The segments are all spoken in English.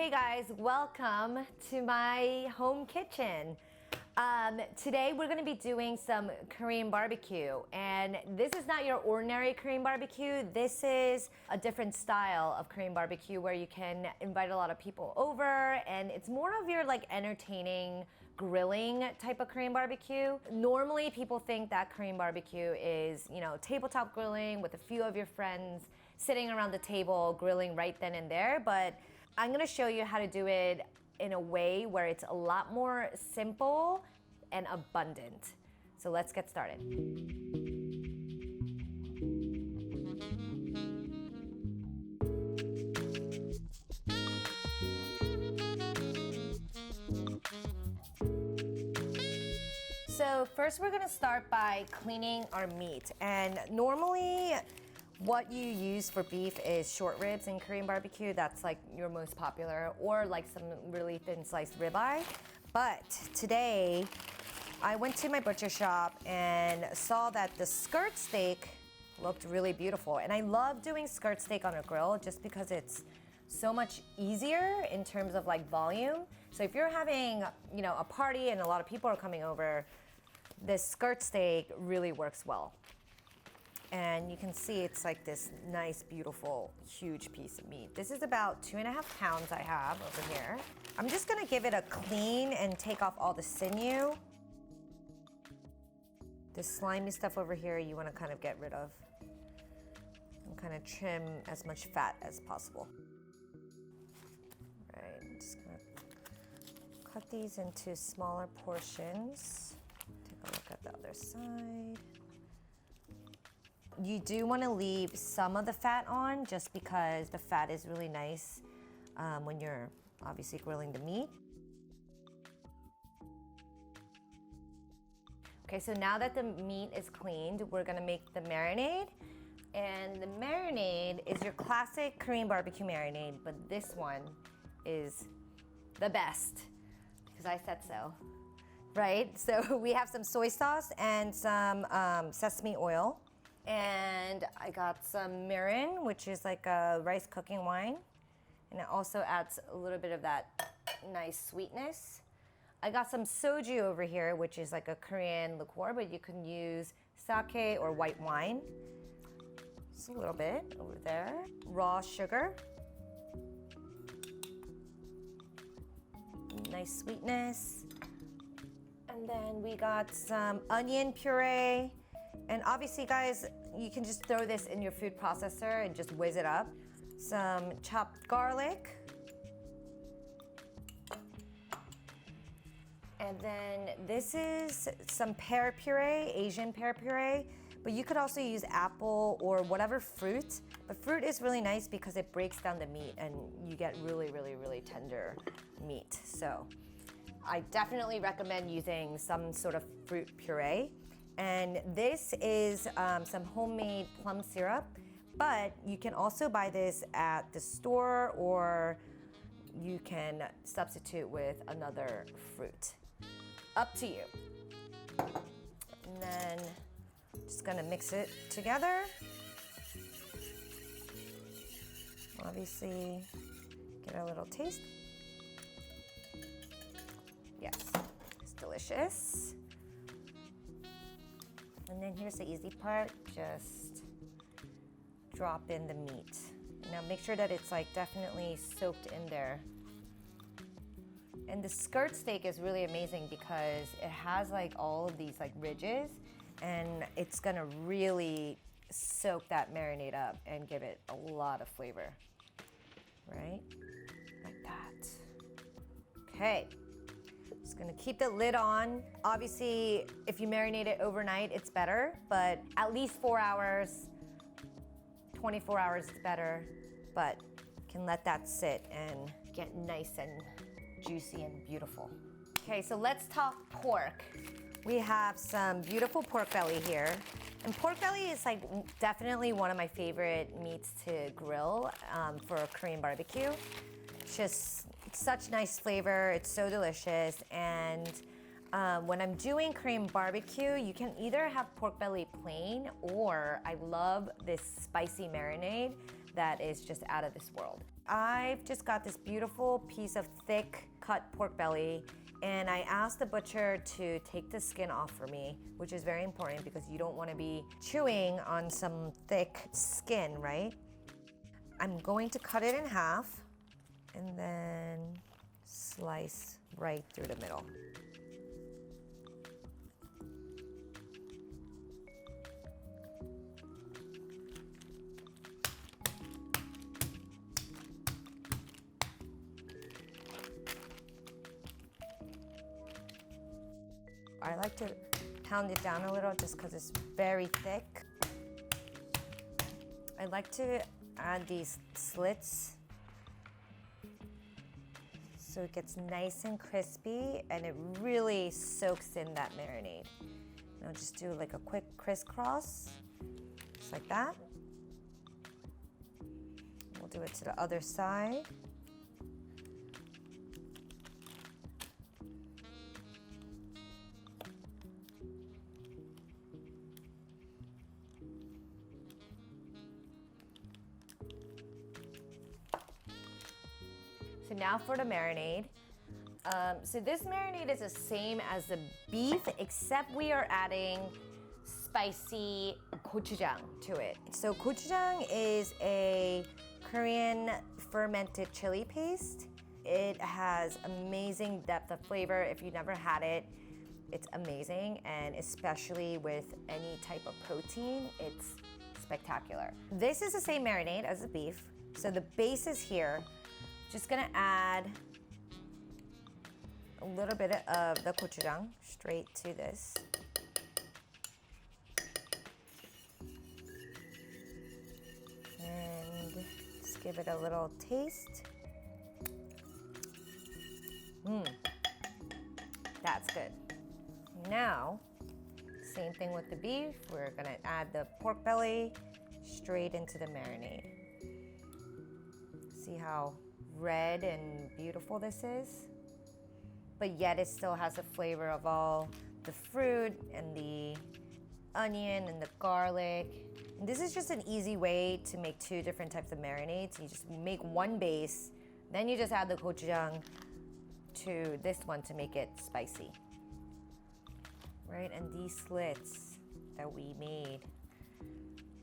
Hey guys, welcome to my home kitchen. Today we're gonna be doing some Korean barbecue, and this is not your ordinary Korean barbecue. This is a different style of Korean barbecue where you can invite a lot of people over, and it's more of your like entertaining grilling type of Korean barbecue. Normally people think that Korean barbecue is, you know, tabletop grilling with a few of your friends sitting around the table grilling right then and there, but I'm gonna show you how to do it in a way where it's a lot more simple and abundant. So let's get started. So first we're gonna start by cleaning our meat. And normally what you use for beef is short ribs in Korean barbecue. That's like your most popular, or like some really thin sliced ribeye. But today I went to my butcher shop and saw that the skirt steak looked really beautiful. And I love doing skirt steak on a grill just because it's so much easier in terms of like volume. So if you're having, you know, a party and a lot of people are coming over, this skirt steak really works well. And you can see it's like this nice, beautiful, huge piece of meat. This is about 2.5 pounds I have over here. I'm just gonna give it a clean and take off all the sinew. This slimy stuff over here you wanna kind of get rid of. And kind of trim as much fat as possible. All right, I'm just gonna cut these into smaller portions. Take a look at the other side. You do want to leave some of the fat on just because the fat is really nice when you're obviously grilling the meat. Okay, so now that the meat is cleaned, we're gonna make the marinade. And the marinade is your classic Korean barbecue marinade, but this one is the best because I said so, right? So we have some soy sauce and some sesame oil. And I got some mirin, which is like a rice cooking wine. And it also adds a little bit of that nice sweetness. I got some soju over here, which is like a Korean liqueur, but you can use sake or white wine. Just a little bit over there. Raw sugar. Nice sweetness. And then we got some onion puree. And obviously, guys, you can just throw this in your food processor and just whiz it up. Some chopped garlic. And then this is some pear puree, Asian pear puree. But you could also use apple or whatever fruit. But fruit is really nice because it breaks down the meat and you get really, really, really tender meat. So I definitely recommend using some sort of fruit puree. And this is some homemade plum syrup, but you can also buy this at the store or you can substitute with another fruit. Up to you. And then just gonna mix it together. Obviously, get a little taste. Yes, it's delicious. And then here's the easy part, just drop in the meat. Now make sure that it's like definitely soaked in there. And the skirt steak is really amazing because it has like all of these like ridges and it's gonna really soak that marinade up and give it a lot of flavor, right? Like that. Okay. Just gonna keep the lid on. Obviously, if you marinate it overnight, it's better, but at least 4 hours, 24 hours is better, but you can let that sit and get nice and juicy and beautiful. Okay, so let's talk pork. We have some beautiful pork belly here. And pork belly is like definitely one of my favorite meats to grill for a Korean barbecue. It's such nice flavor, it's so delicious, and when I'm doing Korean barbecue, you can either have pork belly plain, or I love this spicy marinade that is just out of this world. I've just got this beautiful piece of thick cut pork belly, and I asked the butcher to take the skin off for me, which is very important because you don't want to be chewing on some thick skin, right? I'm going to cut it in half and then slice right through the middle. I like to pound it down a little just because it's very thick. I like to add these slits so it gets nice and crispy and it really soaks in that marinade. And I'll just do like a quick crisscross, just like that. We'll do it to the other side. So now for the marinade. So this marinade is the same as the beef, except we are adding spicy gochujang to it. So gochujang is a Korean fermented chili paste. It has amazing depth of flavor. If you've never had it, it's amazing, and especially with any type of protein, it's spectacular. This is the same marinade as the beef. So the base is here. Just gonna add a little bit of the gochujang straight to this. And just give it a little taste. That's good. Now, same thing with the beef. We're gonna add the pork belly straight into the marinade. See how red and beautiful this is? But yet it still has the flavor of all the fruit and the onion and the garlic. And this is just an easy way to make two different types of marinades. You just make one base, then you just add the gochujang to this one to make it spicy. Right, and these slits that we made,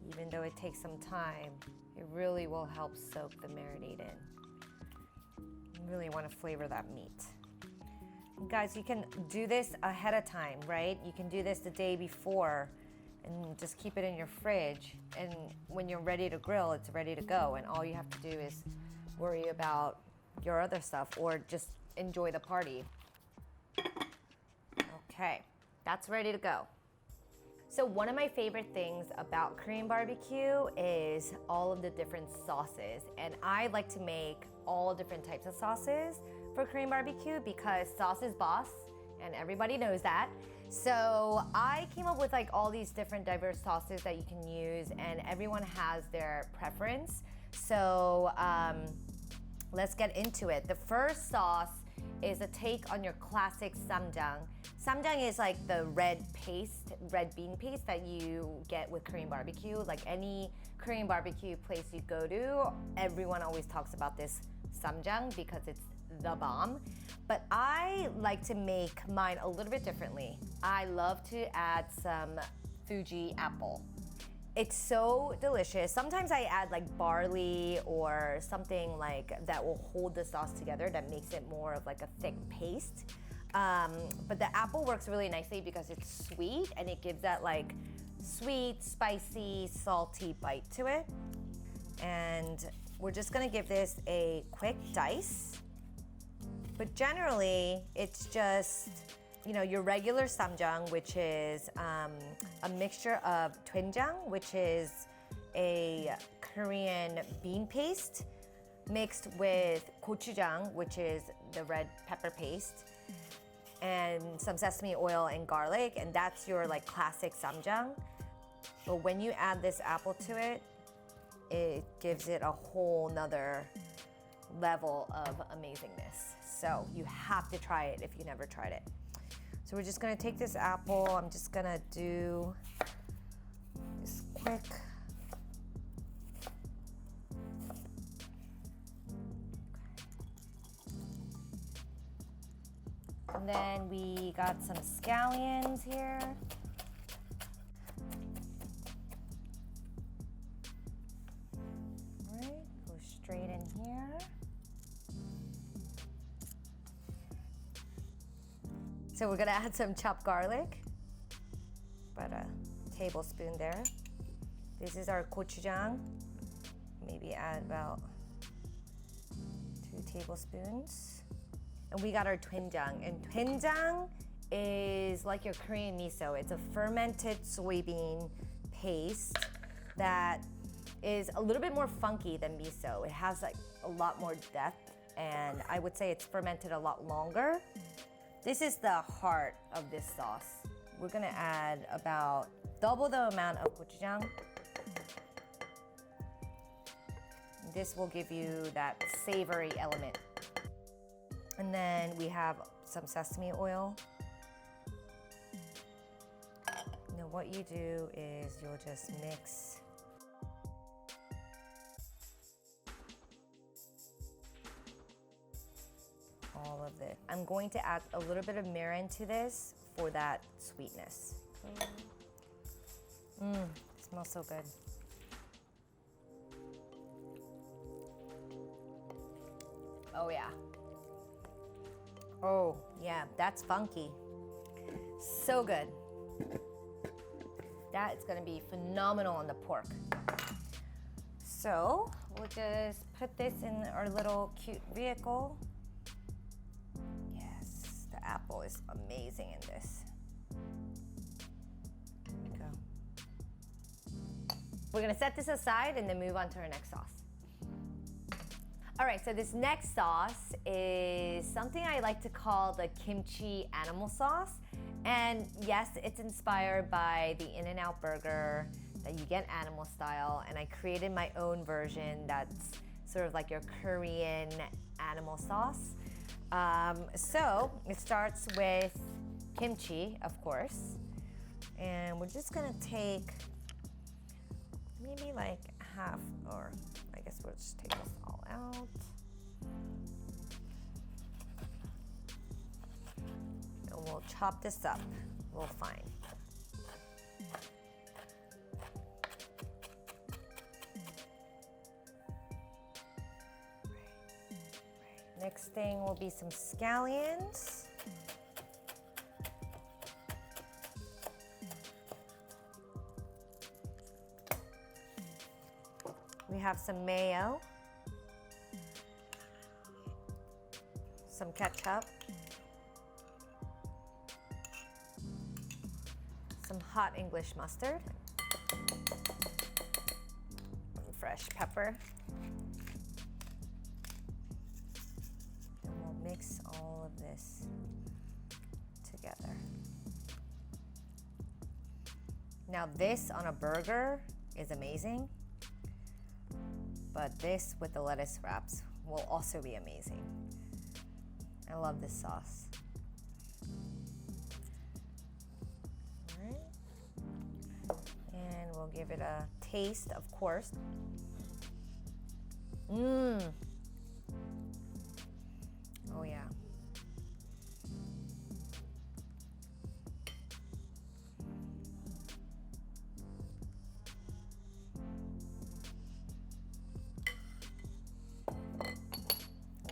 even though it takes some time, it really will help soak the marinade in. You really want to flavor that meat. And guys, you can do this ahead of time, right? You can do this the day before and just keep it in your fridge. And when you're ready to grill, it's ready to go. And all you have to do is worry about your other stuff or just enjoy the party. Okay, that's ready to go. So one of my favorite things about Korean barbecue is all of the different sauces. And I like to make all different types of sauces for Korean barbecue because sauce is boss and everybody knows that. So I came up with like all these different diverse sauces that you can use and everyone has their preference. So let's get into it. The first sauce is a take on your classic samjang. Samjang is like the red bean paste that you get with Korean barbecue. Like any Korean barbecue place you go to, everyone always talks about this samjang because it's the bomb. But I like to make mine a little bit differently. I love to add some Fuji apple. It's so delicious. Sometimes I add like barley or something like that will hold the sauce together that makes it more of like a thick paste. But the apple works really nicely because it's sweet and it gives that like sweet, spicy, salty bite to it. And we're just gonna give this a quick dice. But generally, it's just, you know, your regular samjang, which is a mixture of doenjang, which is a Korean bean paste, mixed with gochujang, which is the red pepper paste, and some sesame oil and garlic, and that's your like classic samjang. But when you add this apple to it, it gives it a whole nother level of amazingness. So you have to try it if you never tried it. So we're just gonna take this apple. I'm just gonna do this quick And then we got some scallions here. All right, go straight in here. So we're gonna add some chopped garlic, about a tablespoon there. This is our gochujang. Maybe add about 2 tablespoons. And we got our doenjang. And doenjang is like your Korean miso. It's a fermented soybean paste that is a little bit more funky than miso. It has like a lot more depth, and I would say it's fermented a lot longer. This is the heart of this sauce. We're gonna add about double the amount of gochujang. This will give you that savory element. And then we have some sesame oil. Now what you do is you'll just mix all of it. I'm going to add a little bit of mirin to this for that sweetness. It smells so good. Oh yeah. Oh yeah, that's funky. So good. That is gonna be phenomenal on the pork. So we'll just put this in our little cute vehicle. Yes, the apple is amazing in this. There we go. We're gonna set this aside and then move on to our next sauce. All right, so this next sauce is something I like to call the kimchi animal sauce. And yes, it's inspired by the In-N-Out burger that you get animal style. And I created my own version that's sort of like your Korean animal sauce. So it starts with kimchi, of course. And we're just gonna take maybe like half, or I guess we'll just take this all out. And we'll chop this up real fine. Next thing will be some scallions. We have some mayo, some ketchup, some hot English mustard, fresh pepper, and we'll mix all of this together. Now this on a burger is amazing, but this with the lettuce wraps will also be amazing. I love this sauce. All right. And we'll give it a taste, of course. Oh yeah.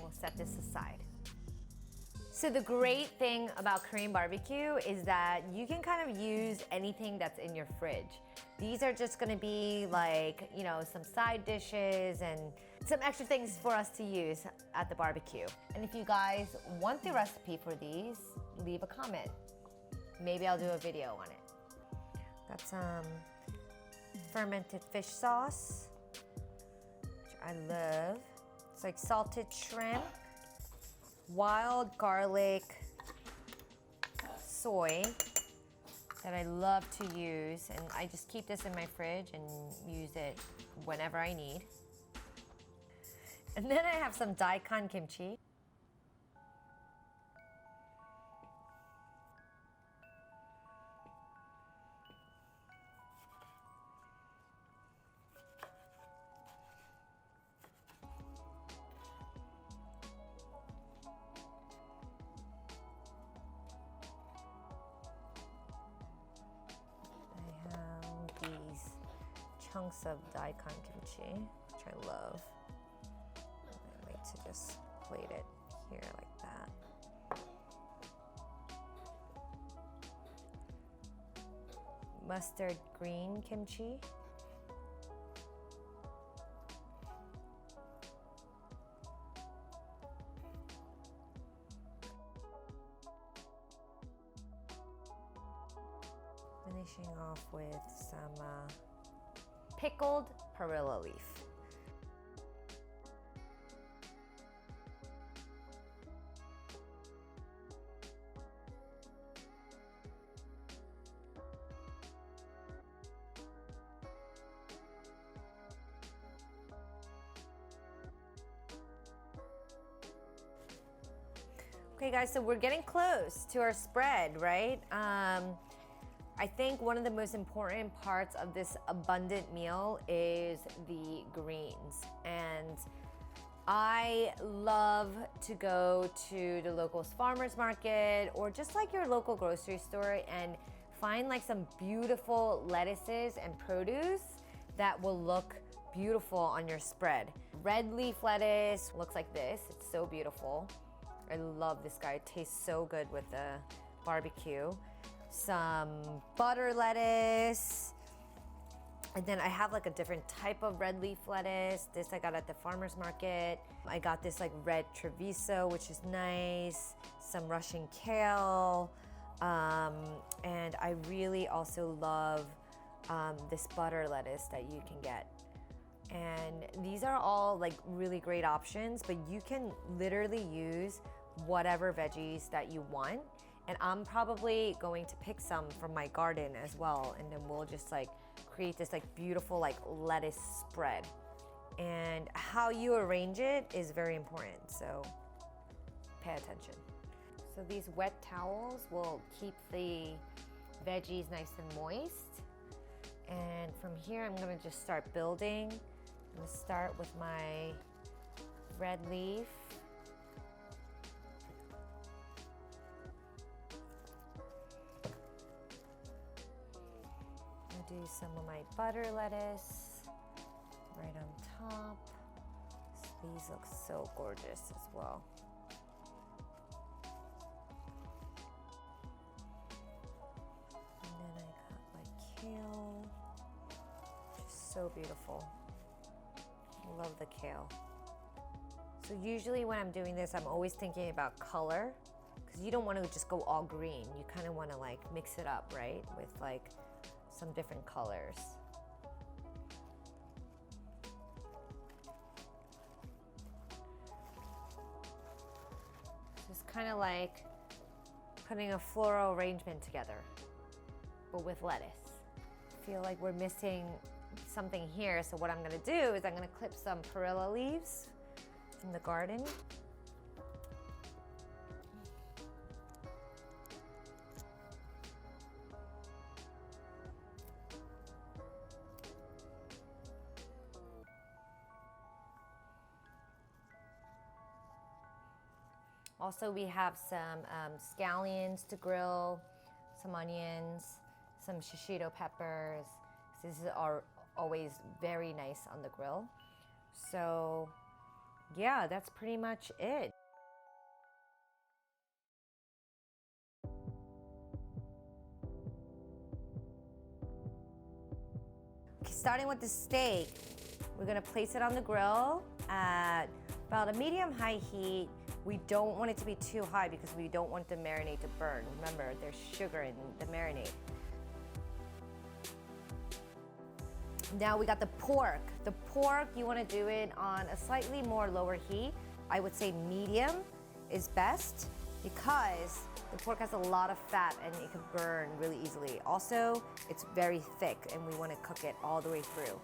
We'll set this aside. So the great thing about Korean barbecue is that you can kind of use anything that's in your fridge. These are just gonna be like, you know, some side dishes and some extra things for us to use at the barbecue. And if you guys want the recipe for these, leave a comment. Maybe I'll do a video on it. Got some fermented fish sauce, which I love. It's like salted shrimp, wild garlic, soy that I love to use, and I just keep this in my fridge and use it whenever I need. And then I have some daikon kimchi. chunks of daikon kimchi, which I love. I like to just plate it here like that. Mustard green kimchi. Finishing off with some pickled perilla leaf. Okay guys, so we're getting close to our spread, right? I think one of the most important parts of this abundant meal is the greens. And I love to go to the local farmer's market or just like your local grocery store and find like some beautiful lettuces and produce that will look beautiful on your spread. Red leaf lettuce looks like this. It's so beautiful. I love this guy. It tastes so good with the barbecue. Some butter lettuce, and then I have like a different type of red leaf lettuce. This I got at the farmer's market. I got this like red Treviso, which is nice, some Russian kale, and I really also love this butter lettuce that you can get. And these are all like really great options, but you can literally use whatever veggies that you want. And I'm probably going to pick some from my garden as well, and then we'll just like create this like beautiful like lettuce spread. And how you arrange it is very important, so pay attention. So these wet towels will keep the veggies nice and moist. And from here I'm gonna just start building. I'm gonna start with my red leaf. Do some of my butter lettuce right on top. These look so gorgeous as well. And then I got my kale, which is so beautiful. I love the kale. So usually when I'm doing this, I'm always thinking about color, because you don't want to just go all green. You kind of want to like mix it up, right? With like some different colors. It's kind of like putting a floral arrangement together, but with lettuce. I feel like we're missing something here, so what I'm gonna do is I'm gonna clip some perilla leaves from the garden. Also, we have some scallions to grill, some onions, some shishito peppers. These are always very nice on the grill. So yeah, that's pretty much it. Okay, starting with the steak, we're gonna place it on the grill at about a medium-high heat. We don't want it to be too high because we don't want the marinade to burn. Remember, there's sugar in the marinade. Now we got the pork. The pork, you want to do it on a slightly more lower heat. I would say medium is best because the pork has a lot of fat and it can burn really easily. Also, it's very thick and we want to cook it all the way through.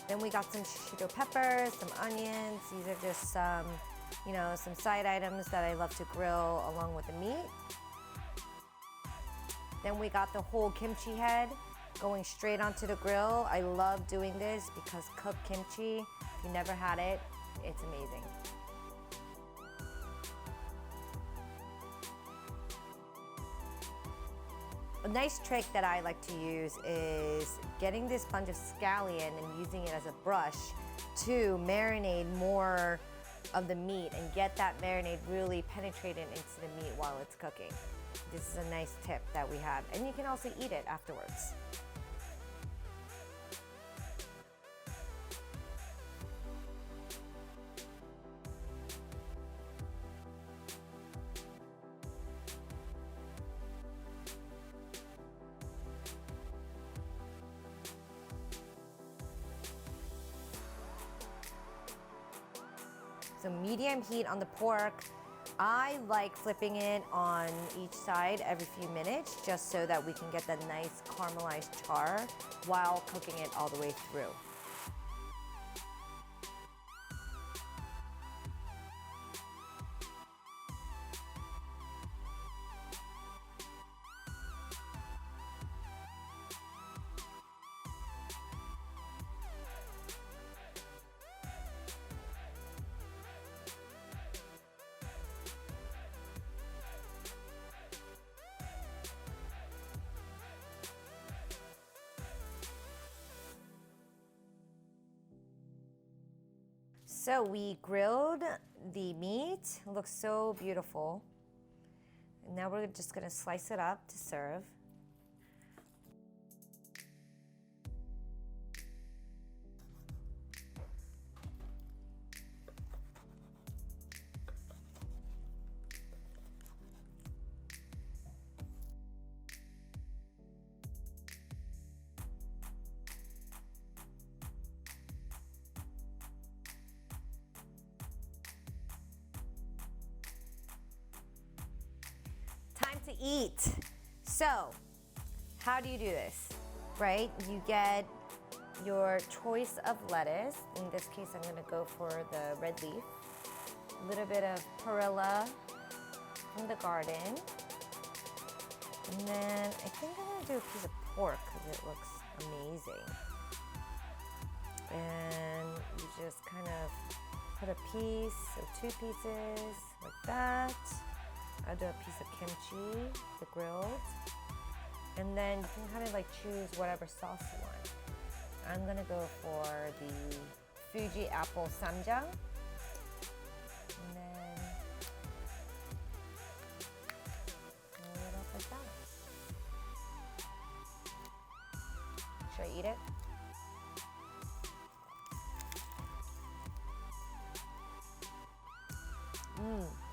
Then we got some shishito peppers, some onions. These are just some, some side items that I love to grill along with the meat. Then we got the whole kimchi head going straight onto the grill. I love doing this because cooked kimchi, if you never had it, it's amazing. A nice trick that I like to use is getting this bunch of scallion and using it as a brush to marinate more of the meat and get that marinade really penetrated into the meat while it's cooking. This is a nice tip that we have, and you can also eat it afterwards. So medium heat on the pork. I like flipping it on each side every few minutes just so that we can get that nice caramelized char while cooking it all the way through. So we grilled the meat. It looks so beautiful. And now we're just gonna slice it up to serve. Time to eat. So, how do you do this, right? You get your choice of lettuce. In this case, I'm gonna go for the red leaf. A little bit of perilla from the garden. And then I think I'm gonna do a piece of pork because it looks amazing. And you just kind of put a piece or two pieces like that. I'll do a piece of kimchi, the grilled. And then you can kind of like choose whatever sauce you want. I'm gonna go for the Fuji apple samjang. And then roll it up like that. Should I eat it? Mmm.